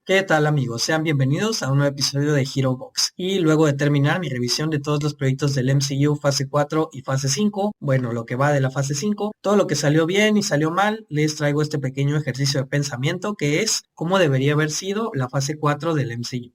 ¿Qué tal amigos? Sean bienvenidos a un nuevo episodio de Hero Box. Y luego de terminar mi revisión de todos los proyectos del MCU fase 4 y fase 5, bueno, lo que va de la fase 5, todo lo que salió bien y salió mal, les traigo este pequeño ejercicio de pensamiento que es cómo debería haber sido la fase 4 del MCU.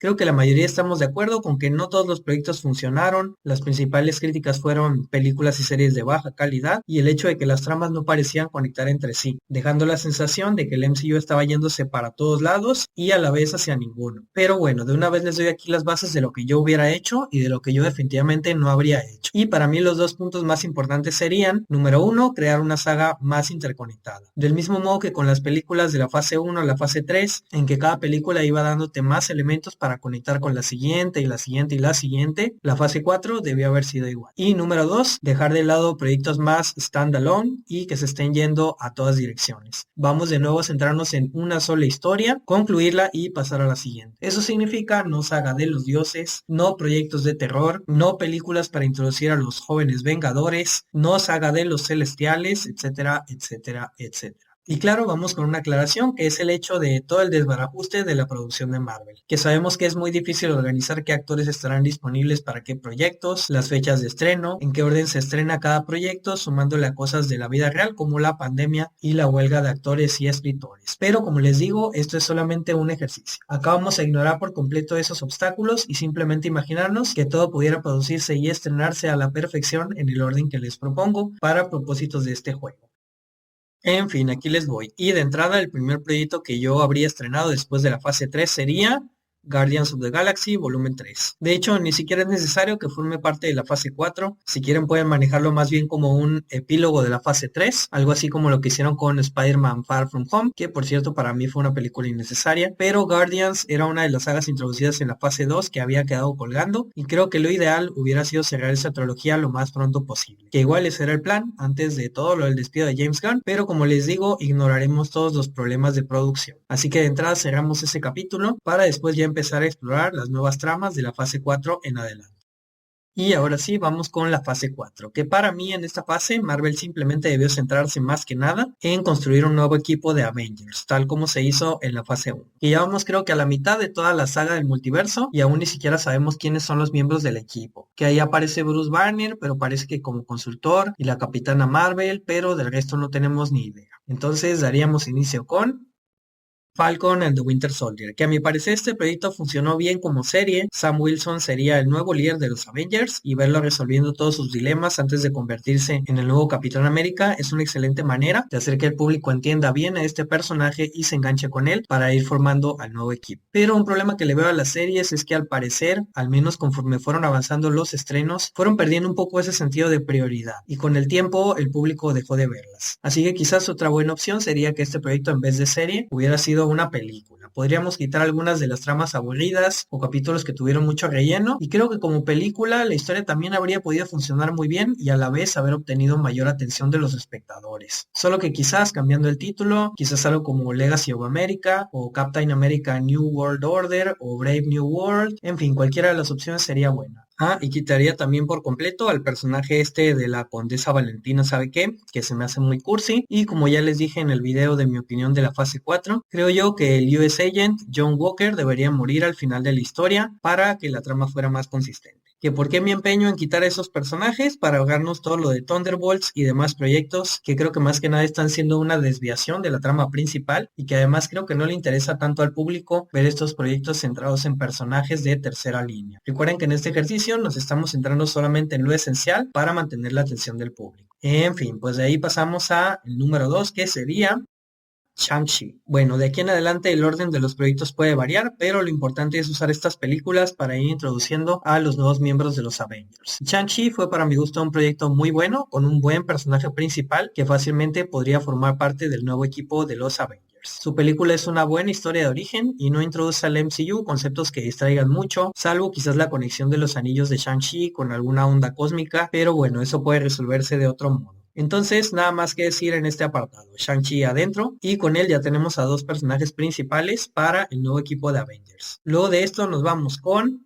Creo que la mayoría estamos de acuerdo con que no todos los proyectos funcionaron, las principales críticas fueron películas y series de baja calidad y el hecho de que las tramas no parecían conectar entre sí, dejando la sensación de que el MCU estaba yéndose para todos lados y a la vez hacia ninguno. Pero bueno, de una vez les doy aquí las bases de lo que yo hubiera hecho y de lo que yo definitivamente no habría hecho. Y para mí los dos puntos más importantes serían, número uno, crear una saga más interconectada. Del mismo modo que con las películas de la fase 1 a la fase 3, en que cada película iba dándote más elementos para conectar con la siguiente y la siguiente y la siguiente, la fase 4 debió haber sido igual. Y número 2, dejar de lado proyectos más standalone y que se estén yendo a todas direcciones. Vamos de nuevo a centrarnos en una sola historia, concluirla y pasar a la siguiente. Eso significa no saga de los dioses, no proyectos de terror, no películas para introducir a los jóvenes vengadores, no saga de los celestiales, etcétera, etcétera, etcétera. Y claro, vamos con una aclaración que es el hecho de todo el desbarajuste de la producción de Marvel, que sabemos que es muy difícil organizar qué actores estarán disponibles para qué proyectos, las fechas de estreno, en qué orden se estrena cada proyecto, sumándole a cosas de la vida real como la pandemia y la huelga de actores y escritores. Pero como les digo, esto es solamente un ejercicio. Acá vamos a ignorar por completo esos obstáculos y simplemente imaginarnos que todo pudiera producirse y estrenarse a la perfección en el orden que les propongo para propósitos de este juego. En fin, aquí les voy. Y de entrada, el primer proyecto que yo habría estrenado después de la fase 3 sería Guardians of the Galaxy Volumen 3. De hecho, ni siquiera es necesario que forme parte de la fase 4. Si quieren pueden manejarlo más bien como un epílogo de la fase 3, algo así como lo que hicieron con Spider-Man Far From Home, que por cierto para mí fue una película innecesaria, pero Guardians era una de las sagas introducidas en la fase 2 que había quedado colgando y creo que lo ideal hubiera sido cerrar esa trilogía lo más pronto posible. Que igual ese era el plan antes de todo lo del despido de James Gunn, pero como les digo, ignoraremos todos los problemas de producción. Así que de entrada cerramos ese capítulo para después ya empezar a explorar las nuevas tramas de la fase 4 en adelante. Y ahora sí, vamos con la fase 4, que para mí en esta fase Marvel simplemente debió centrarse más que nada en construir un nuevo equipo de Avengers, tal como se hizo en la fase 1. Y ya vamos creo que a la mitad de toda la saga del multiverso y aún ni siquiera sabemos quiénes son los miembros del equipo. Que ahí aparece Bruce Banner, pero parece que como consultor, y la Capitana Marvel, pero del resto no tenemos ni idea. Entonces daríamos inicio con Falcon and the Winter Soldier, que a mi parecer este proyecto funcionó bien como serie. Sam Wilson sería el nuevo líder de los Avengers y verlo resolviendo todos sus dilemas antes de convertirse en el nuevo Capitán América es una excelente manera de hacer que el público entienda bien a este personaje y se enganche con él para ir formando al nuevo equipo. Pero un problema que le veo a las series es que al parecer, al menos conforme fueron avanzando los estrenos, fueron perdiendo un poco ese sentido de prioridad y con el tiempo el público dejó de verlas. Así que quizás otra buena opción sería que este proyecto en vez de serie hubiera sido una película. Podríamos quitar algunas de las tramas aburridas o capítulos que tuvieron mucho relleno y creo que como película la historia también habría podido funcionar muy bien y a la vez haber obtenido mayor atención de los espectadores. Solo que quizás cambiando el título, quizás algo como Legacy of America o Captain America New World Order o Brave New World, en fin, cualquiera de las opciones sería buena. Ah, y quitaría también por completo al personaje este de la condesa Valentina, ¿sabe qué? Que se me hace muy cursi. Y como ya les dije en el video de mi opinión de la fase 4, creo yo que el US Agent John Walker debería morir al final de la historia para que la trama fuera más consistente. ¿Que por qué mi empeño en quitar esos personajes? Para ahogarnos todo lo de Thunderbolts y demás proyectos que creo que más que nada están siendo una desviación de la trama principal y que además creo que no le interesa tanto al público ver estos proyectos centrados en personajes de tercera línea. Recuerden que en este ejercicio nos estamos centrando solamente en lo esencial para mantener la atención del público. En fin, pues de ahí pasamos a el número 2 que sería Shang-Chi. Bueno, de aquí en adelante el orden de los proyectos puede variar, pero lo importante es usar estas películas para ir introduciendo a los nuevos miembros de los Avengers. Shang-Chi fue para mi gusto un proyecto muy bueno, con un buen personaje principal que fácilmente podría formar parte del nuevo equipo de los Avengers. Su película es una buena historia de origen y no introduce al MCU conceptos que distraigan mucho, salvo quizás la conexión de los anillos de Shang-Chi con alguna onda cósmica, pero bueno, eso puede resolverse de otro modo. Entonces, nada más que decir en este apartado, Shang-Chi adentro y con él ya tenemos a dos personajes principales para el nuevo equipo de Avengers. Luego de esto nos vamos con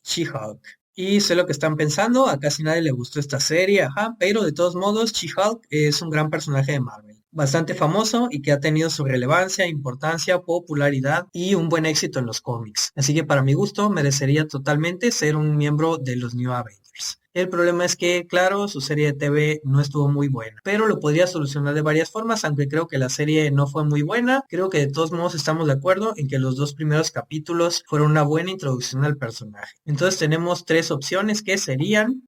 She-Hulk. Y sé lo que están pensando, a casi nadie le gustó esta serie, ajá, pero de todos modos She-Hulk es un gran personaje de Marvel. bastante famoso y que ha tenido su relevancia, importancia, popularidad y un buen éxito en los cómics. Así que para mi gusto merecería totalmente ser un miembro de los New Avengers. El problema es que, claro, su serie de TV no estuvo muy buena, pero lo podría solucionar de varias formas, aunque creo que la serie no fue muy buena. Creo que de todos modos estamos de acuerdo en que los dos primeros capítulos fueron una buena introducción al personaje. Entonces tenemos tres opciones que serían: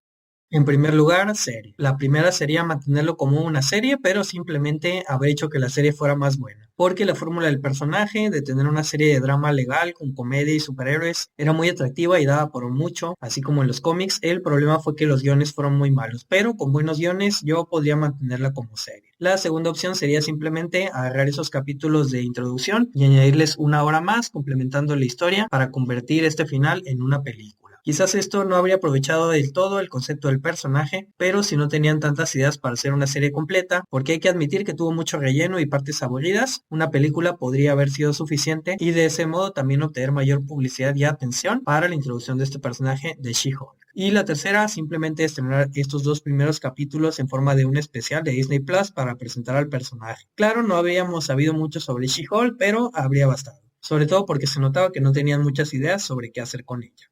en primer lugar, serie. La primera sería mantenerlo como una serie, pero simplemente haber hecho que la serie fuera más buena. Porque la fórmula del personaje, de tener una serie de drama legal con comedia y superhéroes, era muy atractiva y daba por mucho, así como en los cómics. El problema fue que los guiones fueron muy malos, pero con buenos guiones yo podría mantenerla como serie. La segunda opción sería simplemente agarrar esos capítulos de introducción y añadirles una hora más, complementando la historia para convertir este final en una película. Quizás esto no habría aprovechado del todo el concepto del personaje, pero si no tenían tantas ideas para hacer una serie completa, porque hay que admitir que tuvo mucho relleno y partes aburridas, una película podría haber sido suficiente y de ese modo también obtener mayor publicidad y atención para la introducción de este personaje de She-Hulk. Y la tercera, simplemente estrenar estos dos primeros capítulos en forma de un especial de Disney Plus para presentar al personaje. Claro, no habíamos sabido mucho sobre She-Hulk, pero habría bastado. Sobre todo porque se notaba que no tenían muchas ideas sobre qué hacer con ella.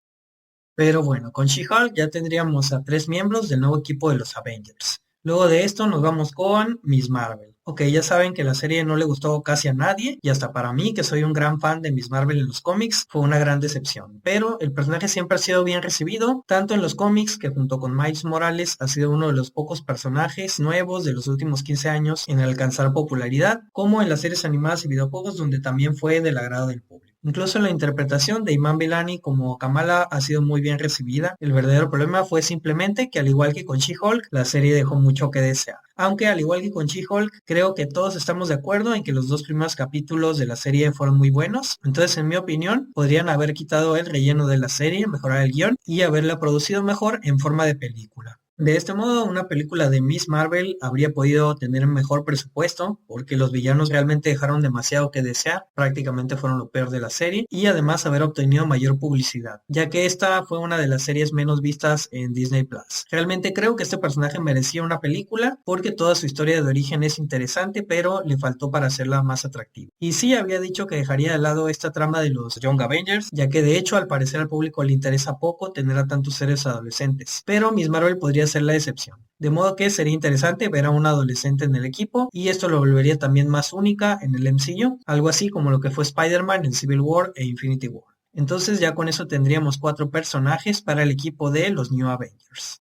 Pero bueno, con She-Hulk ya tendríamos a tres miembros del nuevo equipo de los Avengers. Luego de esto nos vamos con Miss Marvel. Ok, ya saben que la serie no le gustó casi a nadie y hasta para mí, que soy un gran fan de Miss Marvel en los cómics, fue una gran decepción. Pero el personaje siempre ha sido bien recibido, tanto en los cómics que junto con Miles Morales ha sido uno de los pocos personajes nuevos de los últimos 15 años en alcanzar popularidad, como en las series animadas y videojuegos donde también fue del agrado del público. Incluso la interpretación de Iman Vellani como Kamala ha sido muy bien recibida. El verdadero problema fue simplemente que, al igual que con She-Hulk, la serie dejó mucho que desear. Aunque al igual que con She-Hulk, creo que todos estamos de acuerdo en que los dos primeros capítulos de la serie fueron muy buenos. Entonces, en mi opinión, podrían haber quitado el relleno de la serie, mejorar el guión y haberla producido mejor en forma de película. De este modo, una película de Miss Marvel habría podido tener mejor presupuesto, porque los villanos realmente dejaron demasiado que desear, prácticamente fueron lo peor de la serie, y además haber obtenido mayor publicidad, ya que esta fue una de las series menos vistas en Disney Plus. Realmente creo que este personaje merecía una película, porque toda su historia de origen es interesante, pero le faltó para hacerla más atractiva. Y sí, había dicho que dejaría de lado esta trama de los Young Avengers, ya que de hecho al parecer al público le interesa poco tener a tantos seres adolescentes, pero Miss Marvel podría ser la excepción. De modo que sería interesante ver a una adolescente en el equipo y esto lo volvería también más única en el MCU, algo así como lo que fue Spider-Man en Civil War e Infinity War. Entonces ya con eso tendríamos 4 personajes para el equipo de los New Avengers.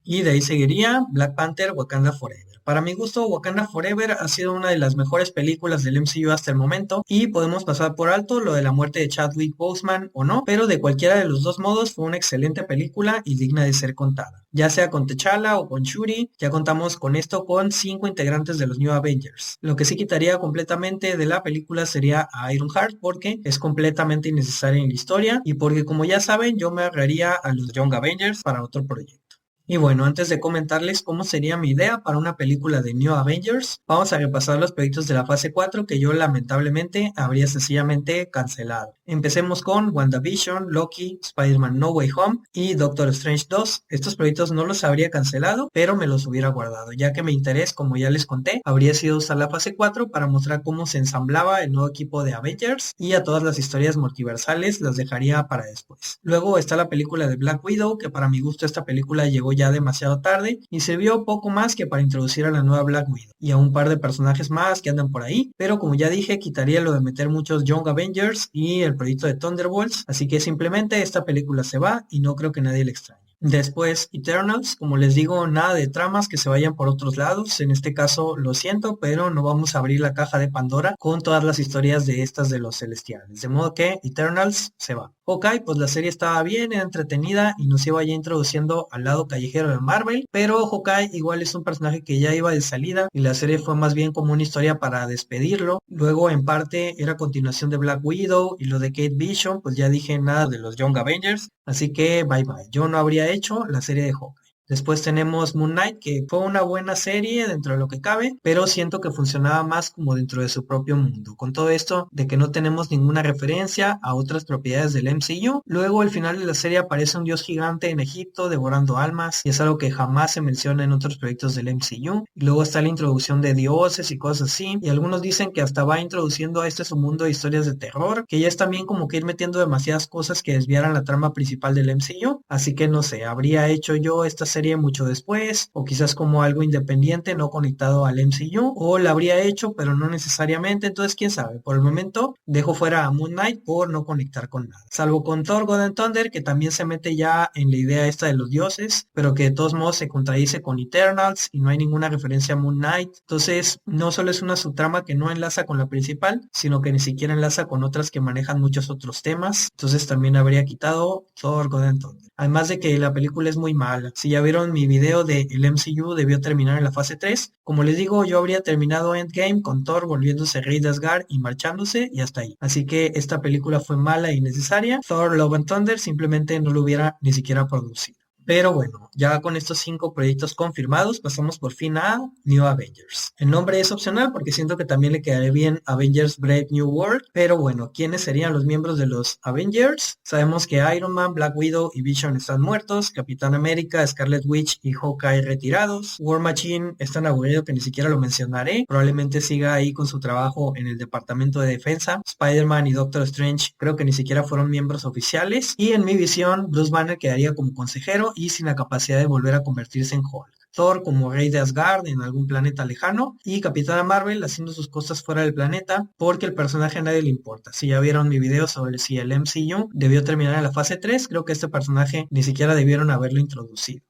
Y de ahí seguiría Black Panther Wakanda Forever. Para mi gusto, Wakanda Forever ha sido una de las mejores películas del MCU hasta el momento y podemos pasar por alto lo de la muerte de Chadwick Boseman o no, pero de cualquiera de los dos modos fue una excelente película y digna de ser contada. Ya sea con T'Challa o con Shuri, ya contamos con esto con 5 integrantes de los New Avengers. Lo que sí quitaría completamente de la película sería a Ironheart porque es completamente innecesaria en la historia y porque, como ya saben, yo me agarraría a los Young Avengers para otro proyecto. Y bueno, antes de comentarles cómo sería mi idea para una película de New Avengers, vamos a repasar los proyectos de la fase 4 que yo lamentablemente habría sencillamente cancelado. Empecemos con WandaVision, Loki, Spider-Man No Way Home y Doctor Strange 2. Estos proyectos no los habría cancelado, pero me los hubiera guardado, ya que mi interés, como ya les conté, habría sido usar la fase 4 para mostrar cómo se ensamblaba el nuevo equipo de Avengers y a todas las historias multiversales las dejaría para después. Luego está la película de Black Widow, que para mi gusto esta película llegó ya demasiado tarde y sirvió poco más que para introducir a la nueva Black Widow y a un par de personajes más que andan por ahí, pero como ya dije, quitaría lo de meter muchos Young Avengers y el proyecto de Thunderbolts, así que simplemente esta película se va y no creo que nadie le extrañe. Después, Eternals, como les digo, nada de tramas que se vayan por otros lados. En este caso, lo siento, pero no vamos a abrir la caja de Pandora con todas las historias de estas de los celestiales. De modo que Eternals se va. Hawkeye, pues la serie estaba bien, era entretenida y nos iba ya introduciendo al lado callejero de Marvel, pero Hawkeye igual es un personaje que ya iba de salida y la serie fue más bien como una historia para despedirlo. Luego, en parte, era continuación de Black Widow y lo de Kate Bishop, pues ya dije nada de los Young Avengers, así que bye bye. Yo no habría hecho la serie de Hawkeye. Después tenemos Moon Knight, que fue una buena serie dentro de lo que cabe, pero siento que funcionaba más como dentro de su propio mundo. Con todo esto de que no tenemos ninguna referencia a otras propiedades del MCU. Luego, al final de la serie aparece un dios gigante en Egipto devorando almas, y es algo que jamás se menciona en otros proyectos del MCU. Y luego está la introducción de dioses y cosas así, y algunos dicen que hasta va introduciendo a este su mundo de historias de terror, que ya es también como que ir metiendo demasiadas cosas que desviaran la trama principal del MCU. Así que no sé, habría hecho yo esta serie mucho después, o quizás como algo independiente, no conectado al MCU, o la habría hecho, pero no necesariamente, entonces quién sabe. Por el momento dejo fuera a Moon Knight por no conectar con nada. Salvo con Thor God and Thunder, que también se mete ya en la idea esta de los dioses, pero que de todos modos se contradice con Eternals y no hay ninguna referencia a Moon Knight. Entonces, no solo es una subtrama que no enlaza con la principal, sino que ni siquiera enlaza con otras que manejan muchos otros temas. Entonces también habría quitado Thor God and Thunder. Además de que la película es muy mala. Si ya vieron mi video de el MCU debió terminar en la fase 3, como les digo, yo habría terminado Endgame con Thor volviéndose rey de Asgard y marchándose y hasta ahí. Así que esta película fue mala e innecesaria. Thor Love and Thunder simplemente no lo hubiera ni siquiera producido. Pero bueno, ya con estos 5 proyectos confirmados, pasamos por fin a New Avengers. El nombre es opcional porque siento que también le quedaría bien Avengers Brave New World. Pero bueno, ¿quiénes serían los miembros de los Avengers? Sabemos que Iron Man, Black Widow y Vision están muertos, Capitán América, Scarlet Witch y Hawkeye retirados, War Machine es tan aburrido que ni siquiera lo mencionaré, probablemente siga ahí con su trabajo en el Departamento de Defensa, Spider-Man y Doctor Strange creo que ni siquiera fueron miembros oficiales, y en mi visión Bruce Banner quedaría como consejero y sin la capacidad de volver a convertirse en Hulk. Thor como rey de Asgard en algún planeta lejano y Capitana Marvel haciendo sus cosas fuera del planeta porque el personaje a nadie le importa. Si ya vieron mi video sobre si el MCU debió terminar en la fase 3, creo que este personaje ni siquiera debieron haberlo introducido.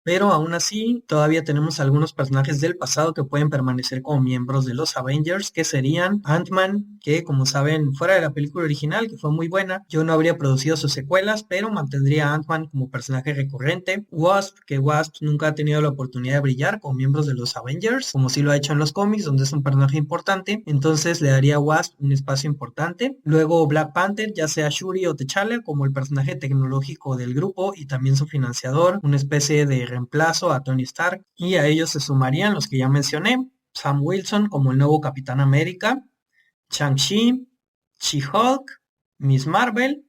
Pero aún así, todavía tenemos algunos personajes del pasado que pueden permanecer como miembros de los Avengers, que serían Ant-Man, que como saben, fuera de la película original, que fue muy buena, yo no habría producido sus secuelas, pero mantendría a Ant-Man como personaje recurrente. Wasp, que Wasp nunca ha tenido la oportunidad de brillar como miembros de los Avengers, como sí lo ha hecho en los cómics, donde es un personaje importante, entonces le daría a Wasp un espacio importante. Luego Black Panther, ya sea Shuri o T'Challa, como el personaje tecnológico del grupo y también su financiador, una especie de reemplazo a Tony Stark, y a ellos se sumarían los que ya mencioné, Sam Wilson como el nuevo Capitán América, Shang-Chi, She-Hulk, Miss Marvel,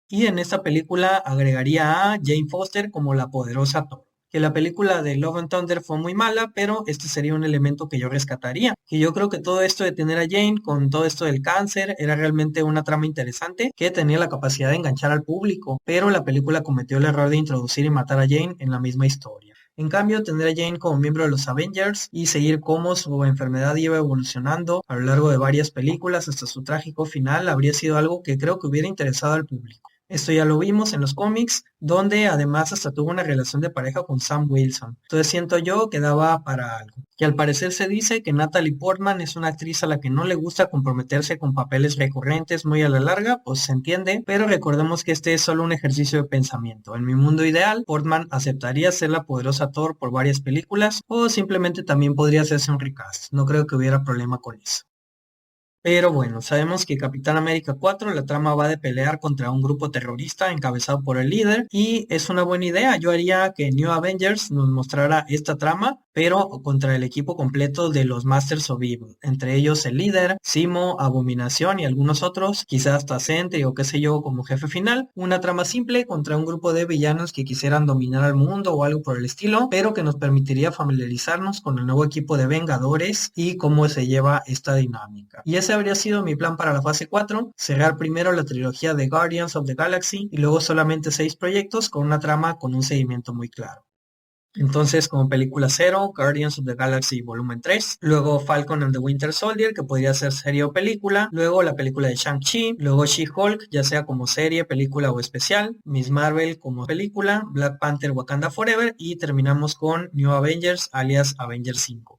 y en esta película agregaría a Jane Foster como la poderosa Thor. Que la película de Love and Thunder fue muy mala, pero este sería un elemento que yo rescataría. Que yo creo que todo esto de tener a Jane con todo esto del cáncer era realmente una trama interesante que tenía la capacidad de enganchar al público, pero la película cometió el error de introducir y matar a Jane en la misma historia. En cambio, tener a Jane como miembro de los Avengers y seguir cómo su enfermedad iba evolucionando a lo largo de varias películas hasta su trágico final habría sido algo que creo que hubiera interesado al público. Esto ya lo vimos en los cómics, donde además hasta tuvo una relación de pareja con Sam Wilson. Entonces siento yo que daba para algo. Y al parecer se dice que Natalie Portman es una actriz a la que no le gusta comprometerse con papeles recurrentes muy a la larga, pues se entiende, pero recordemos que este es solo un ejercicio de pensamiento. En mi mundo ideal, Portman aceptaría ser la poderosa Thor por varias películas, o simplemente también podría hacerse un recast. No creo que hubiera problema con eso. Pero bueno, sabemos que Capitán América 4, la trama va de pelear contra un grupo terrorista encabezado por el líder y es una buena idea. Yo haría que New Avengers nos mostrara esta trama, pero contra el equipo completo de los Masters of Evil, entre ellos el líder, Simo, Abominación y algunos otros, quizás hasta Sentry o qué sé yo como jefe final. Una trama simple contra un grupo de villanos que quisieran dominar al mundo o algo por el estilo, pero que nos permitiría familiarizarnos con el nuevo equipo de Vengadores y cómo se lleva esta dinámica. Y ese habría sido mi plan para la fase 4, cerrar primero la trilogía de Guardians of the Galaxy y luego solamente 6 proyectos con una trama con un seguimiento muy claro. Entonces, como película 0, Guardians of the Galaxy Volumen 3, luego Falcon and the Winter Soldier, que podría ser serie o película, luego la película de Shang-Chi, luego She-Hulk, ya sea como serie, película o especial, Miss Marvel como película, Black Panther Wakanda Forever y terminamos con New Avengers alias Avengers 5.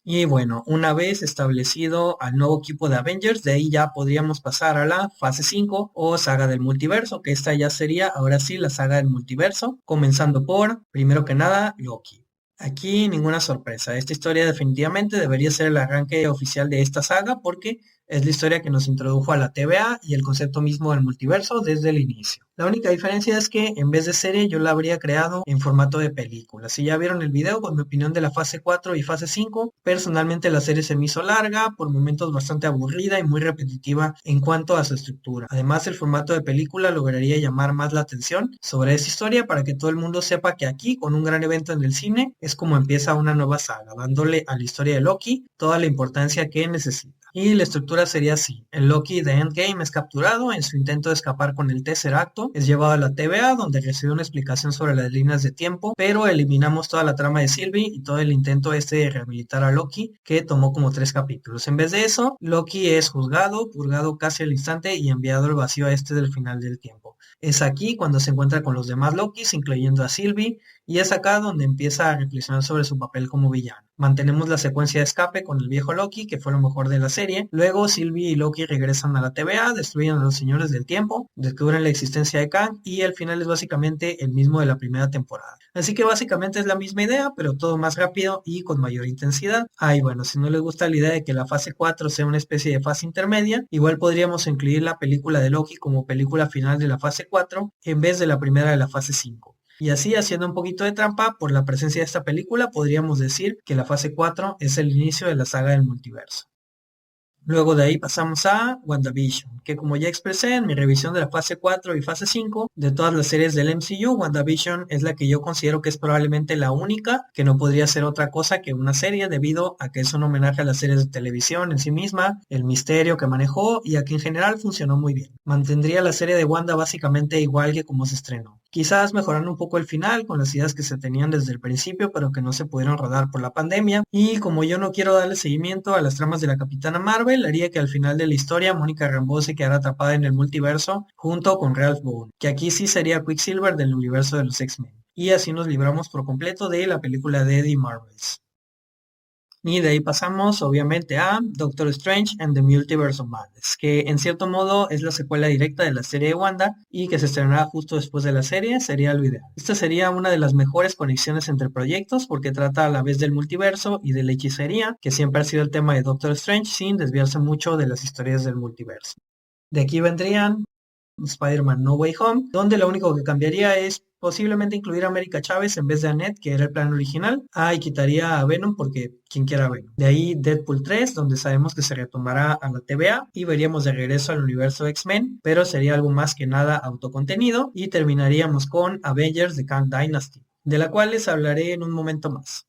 Y bueno, una vez establecido al nuevo equipo de Avengers, de ahí ya podríamos pasar a la fase 5 o saga del multiverso, que esta ya sería ahora sí la saga del multiverso, comenzando por, primero que nada, Loki. Aquí ninguna sorpresa, esta historia definitivamente debería ser el arranque oficial de esta saga porque Es la historia que nos introdujo a la TVA y el concepto mismo del multiverso desde el inicio. La única diferencia es que en vez de serie yo la habría creado en formato de película. Si ya vieron el video con mi opinión de la fase 4 y fase 5, personalmente la serie se me hizo larga, por momentos bastante aburrida y muy repetitiva en cuanto a su estructura. Además, el formato de película lograría llamar más la atención sobre esa historia para que todo el mundo sepa que aquí, con un gran evento en el cine, es como empieza una nueva saga, dándole a la historia de Loki toda la importancia que necesita. Y la estructura sería así: el Loki de Endgame es capturado en su intento de escapar con el Tesseracto, es llevado a la TVA donde recibe una explicación sobre las líneas de tiempo, pero eliminamos toda la trama de Sylvie y todo el intento de rehabilitar a Loki, que tomó como 3 capítulos. En vez de eso, Loki es juzgado, purgado casi al instante y enviado al vacío del final del tiempo. Es aquí cuando se encuentra con los demás Lokis, incluyendo a Sylvie, y es acá donde empieza a reflexionar sobre su papel como villano. Mantenemos la secuencia de escape con el viejo Loki, que fue lo mejor de la serie. Luego Sylvie y Loki regresan a la TVA, destruyen a los señores del tiempo, descubren la existencia de Kang y el final es básicamente el mismo de la primera temporada. Así que básicamente es la misma idea, pero todo más rápido y con mayor intensidad. Y bueno, si no les gusta la idea de que la fase 4 sea una especie de fase intermedia, igual podríamos incluir la película de Loki como película final de la fase 4 en vez de la primera de la fase 5. Y así, haciendo un poquito de trampa por la presencia de esta película, podríamos decir que la fase 4 es el inicio de la saga del multiverso. Luego de ahí pasamos a WandaVision, que como ya expresé en mi revisión de la fase 4 y fase 5 de todas las series del MCU, WandaVision es la que yo considero que es probablemente la única que no podría ser otra cosa que una serie, debido a que es un homenaje a las series de televisión en sí misma, el misterio que manejó y a que en general funcionó muy bien. Mantendría la serie de Wanda básicamente igual que como se estrenó. Quizás mejorando un poco el final con las ideas que se tenían desde el principio, pero que no se pudieron rodar por la pandemia. Y como yo no quiero darle seguimiento a las tramas de la Capitana Marvel, haría que al final de la historia Mónica Rambeau se quedara atrapada en el multiverso junto con Ralph Boone, que aquí sí sería Quicksilver del universo de los X-Men. Y así nos libramos por completo de la película de Eddie Marvels. Y de ahí pasamos, obviamente, a Doctor Strange and the Multiverse of Madness, que en cierto modo es la secuela directa de la serie de Wanda y que se estrenará justo después de la serie, sería lo ideal. Esta sería una de las mejores conexiones entre proyectos porque trata a la vez del multiverso y de la hechicería, que siempre ha sido el tema de Doctor Strange, sin desviarse mucho de las historias del multiverso. De aquí vendrían Spider-Man No Way Home, donde lo único que cambiaría es posiblemente incluir a América Chávez en vez de Annette, que era el plan original. Y quitaría a Venom porque quien quiera a Venom. De ahí Deadpool 3, donde sabemos que se retomará a la TVA y veríamos de regreso al universo X-Men, pero sería algo más que nada autocontenido. Y terminaríamos con Avengers The Kang Dynasty, de la cual les hablaré en un momento más.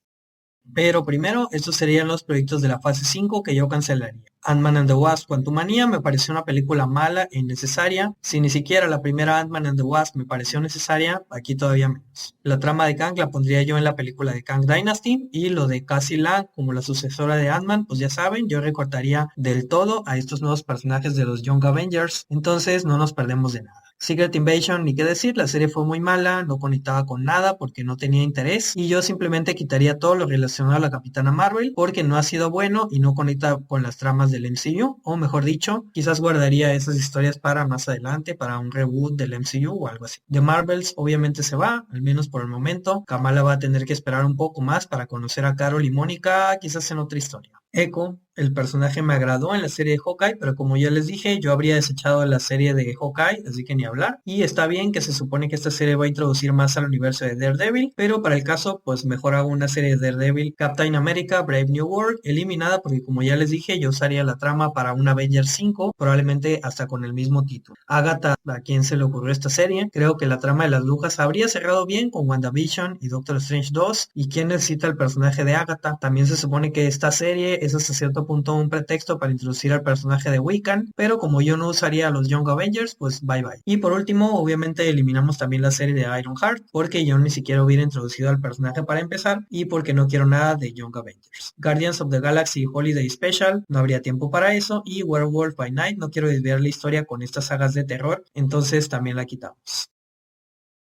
Pero primero, estos serían los proyectos de la fase 5 que yo cancelaría. Ant-Man and the Wasp Quantumania me pareció una película mala e innecesaria. Si ni siquiera la primera Ant-Man and the Wasp me pareció necesaria, aquí todavía menos. La trama de Kang la pondría yo en la película de Kang Dynasty, y lo de Cassie Lang como la sucesora de Ant-Man, pues ya saben, yo recortaría del todo a estos nuevos personajes de los Young Avengers, entonces no nos perdemos de nada. Secret Invasion, ni qué decir, la serie fue muy mala, no conectaba con nada porque no tenía interés, y yo simplemente quitaría todo lo relacionado a la Capitana Marvel porque no ha sido bueno y no conecta con las tramas del MCU, o mejor dicho, quizás guardaría esas historias para más adelante, para un reboot del MCU o algo así. The Marvels obviamente se va, al menos por el momento. Kamala va a tener que esperar un poco más para conocer a Carol y Mónica, quizás en otra historia. Echo, el personaje me agradó en la serie de Hawkeye, pero como ya les dije, yo habría desechado la serie de Hawkeye, así que ni hablar. Y está bien que se supone que esta serie va a introducir más al universo de Daredevil, pero para el caso, pues mejor hago una serie de Daredevil, Captain America, Brave New World, eliminada porque como ya les dije, yo usaría la trama para un Avengers 5, probablemente hasta con el mismo título. Agatha, ¿a quién se le ocurrió esta serie? Creo que la trama de las brujas habría cerrado bien con WandaVision y Doctor Strange 2, y quién necesita el personaje de Agatha. También se supone que esta serie es hasta cierto punto un pretexto para introducir al personaje de Wiccan, pero como yo no usaría a los Young Avengers, pues bye bye. Y por último, obviamente eliminamos también la serie de Ironheart, porque yo ni siquiera hubiera introducido al personaje para empezar, y porque no quiero nada de Young Avengers. Guardians of the Galaxy Holiday Special, no habría tiempo para eso, y Werewolf by Night, no quiero desviar la historia con estas sagas de terror, entonces también la quitamos.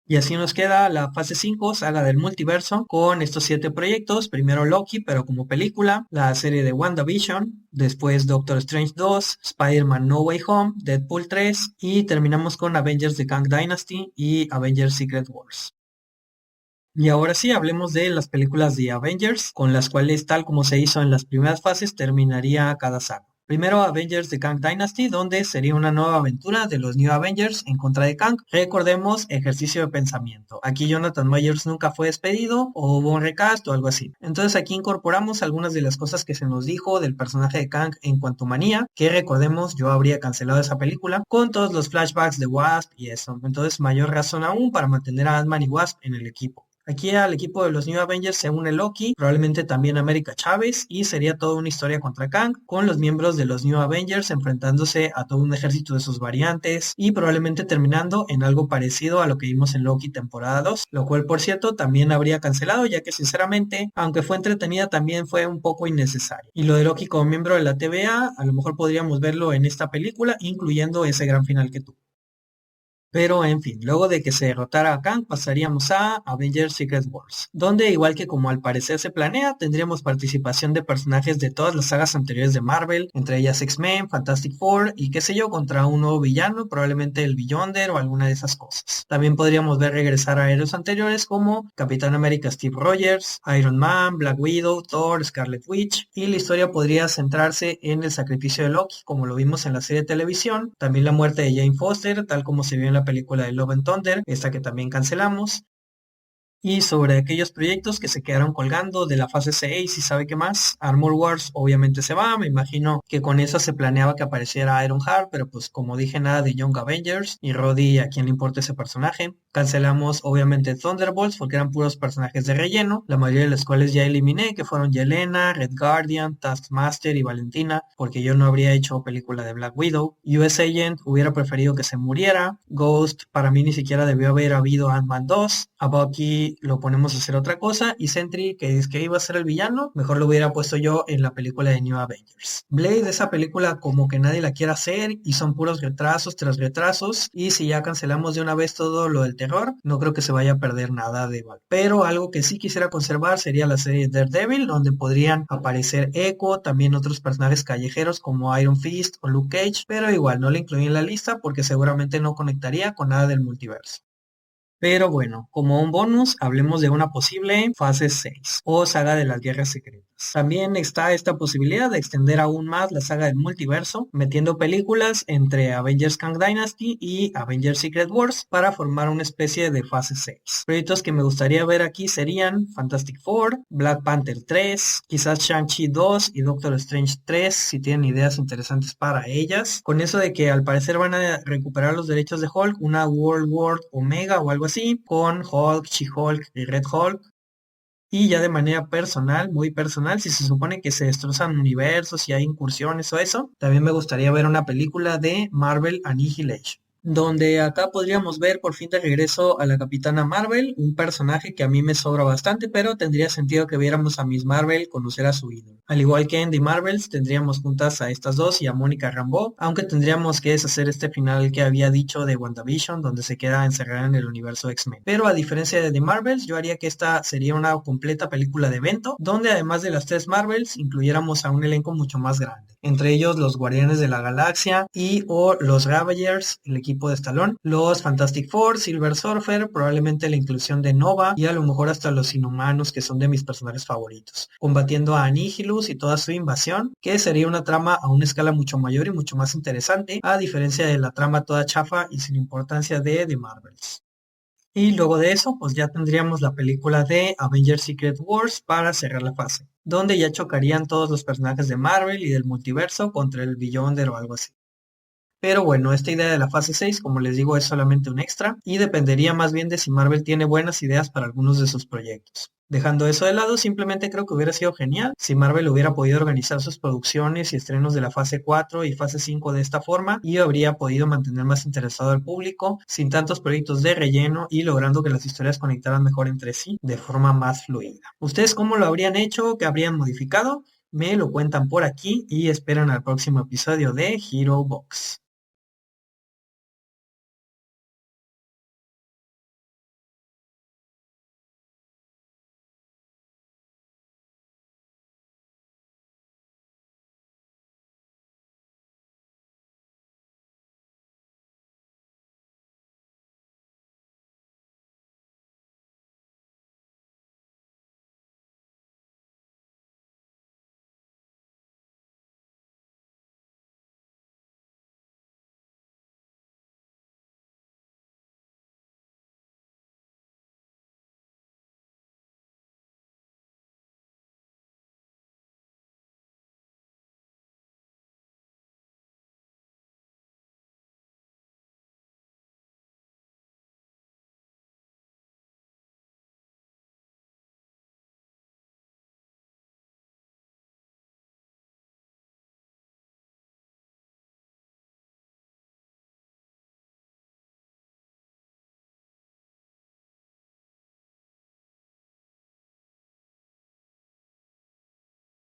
Y así nos queda la fase 5, saga del multiverso, con estos 7 proyectos. Primero Loki, pero como película, la serie de WandaVision, después Doctor Strange 2, Spider-Man No Way Home, Deadpool 3, y terminamos con Avengers The Kang Dynasty y Avengers Secret Wars. Y ahora sí, hablemos de las películas de Avengers, con las cuales, tal como se hizo en las primeras fases, terminaría cada saga. Primero Avengers The Kang Dynasty, donde sería una nueva aventura de los New Avengers en contra de Kang. Recordemos, ejercicio de pensamiento. Aquí Jonathan Majors nunca fue despedido o hubo un recast o algo así. Entonces aquí incorporamos algunas de las cosas que se nos dijo del personaje de Kang en Quantumania, que recordemos yo habría cancelado esa película con todos los flashbacks de Wasp y eso. Entonces mayor razón aún para mantener a Ant-Man y Wasp en el equipo. Aquí al equipo de los New Avengers se une Loki, probablemente también América Chávez, y sería toda una historia contra Kang, con los miembros de los New Avengers enfrentándose a todo un ejército de sus variantes, y probablemente terminando en algo parecido a lo que vimos en Loki temporada 2, lo cual por cierto también habría cancelado, ya que sinceramente, aunque fue entretenida, también fue un poco innecesario. Y lo de Loki como miembro de la TVA, a lo mejor podríamos verlo en esta película, incluyendo ese gran final que tuvo. Pero en fin, luego de que se derrotara a Kang, pasaríamos a Avengers Secret Wars, donde igual que como al parecer se planea, tendríamos participación de personajes de todas las sagas anteriores de Marvel, entre ellas X-Men, Fantastic Four y qué sé yo, contra un nuevo villano, probablemente el Beyonder o alguna de esas cosas. También podríamos ver regresar a héroes anteriores como Capitán América Steve Rogers, Iron Man, Black Widow, Thor, Scarlet Witch, y la historia podría centrarse en el sacrificio de Loki, como lo vimos en la serie de televisión, también la muerte de Jane Foster, tal como se vio en la película de Love and Thunder, esta que también cancelamos, y sobre aquellos proyectos que se quedaron colgando de la fase 6 y sabe qué más. Armor Wars obviamente se va, me imagino que con eso se planeaba que apareciera Ironheart, pero pues como dije nada de Young Avengers y Roddy a quien le importa ese personaje. Cancelamos obviamente Thunderbolts porque eran puros personajes de relleno, la mayoría de los cuales ya eliminé, que fueron Yelena, Red Guardian, Taskmaster y Valentina, porque yo no habría hecho película de Black Widow. US Agent hubiera preferido que se muriera. Ghost para mí ni siquiera debió haber habido Ant-Man 2. A Bucky lo ponemos a hacer otra cosa, y Sentry, que es que iba a ser el villano, mejor lo hubiera puesto yo en la película de New Avengers. Blade, esa película como que nadie la quiere hacer y son puros retrasos tras retrasos, y si ya cancelamos de una vez todo lo del terror, no creo que se vaya a perder nada de valor. Pero algo que sí quisiera conservar sería la serie Daredevil, donde podrían aparecer Echo, también otros personajes callejeros como Iron Fist o Luke Cage, pero igual no la incluí en la lista porque seguramente no conectaría con nada del multiverso. Pero bueno, como un bonus, hablemos de una posible fase 6 o saga de las guerras secretas. También está esta posibilidad de extender aún más la saga del multiverso, metiendo películas entre Avengers Kang Dynasty y Avengers Secret Wars para formar una especie de fase 6. Proyectos que me gustaría ver aquí serían Fantastic Four, Black Panther 3, quizás Shang-Chi 2 y Doctor Strange 3, si tienen ideas interesantes para ellas. Con eso de que al parecer van a recuperar los derechos de Hulk, una World War Omega o algo así, con Hulk, She-Hulk y Red Hulk. Y ya de manera personal, muy personal, si se supone que se destrozan universos y hay incursiones o eso, también me gustaría ver una película de Marvel Annihilation, donde acá podríamos ver por fin de regreso a la Capitana Marvel, un personaje que a mí me sobra bastante, pero tendría sentido que viéramos a Miss Marvel conocer a su ídolo. Al igual que en The Marvels, tendríamos juntas a estas dos y a Mónica Rambeau, aunque tendríamos que deshacer este final que había dicho de WandaVision, donde se queda encerrada en el universo X-Men. Pero a diferencia de The Marvels, yo haría que esta sería una completa película de evento, donde además de las tres Marvels, incluyéramos a un elenco mucho más grande. Entre ellos los Guardianes de la Galaxia y o los Ravagers, el equipo de Stallone, los Fantastic Four, Silver Surfer, probablemente la inclusión de Nova y a lo mejor hasta los Inhumanos, que son de mis personajes favoritos, combatiendo a Annihilus y toda su invasión, que sería una trama a una escala mucho mayor y mucho más interesante, a diferencia de la trama toda chafa y sin importancia de The Marvels. Y luego de eso, pues ya tendríamos la película de Avengers Secret Wars para cerrar la fase, donde ya chocarían todos los personajes de Marvel y del multiverso contra el Beyonder o algo así. Pero bueno, esta idea de la fase 6, como les digo, es solamente un extra y dependería más bien de si Marvel tiene buenas ideas para algunos de sus proyectos. Dejando eso de lado, simplemente creo que hubiera sido genial si Marvel hubiera podido organizar sus producciones y estrenos de la fase 4 y fase 5 de esta forma, y habría podido mantener más interesado al público sin tantos proyectos de relleno y logrando que las historias conectaran mejor entre sí de forma más fluida. ¿Ustedes cómo lo habrían hecho? ¿Qué habrían modificado? Me lo cuentan por aquí y esperan al próximo episodio de Hero Box.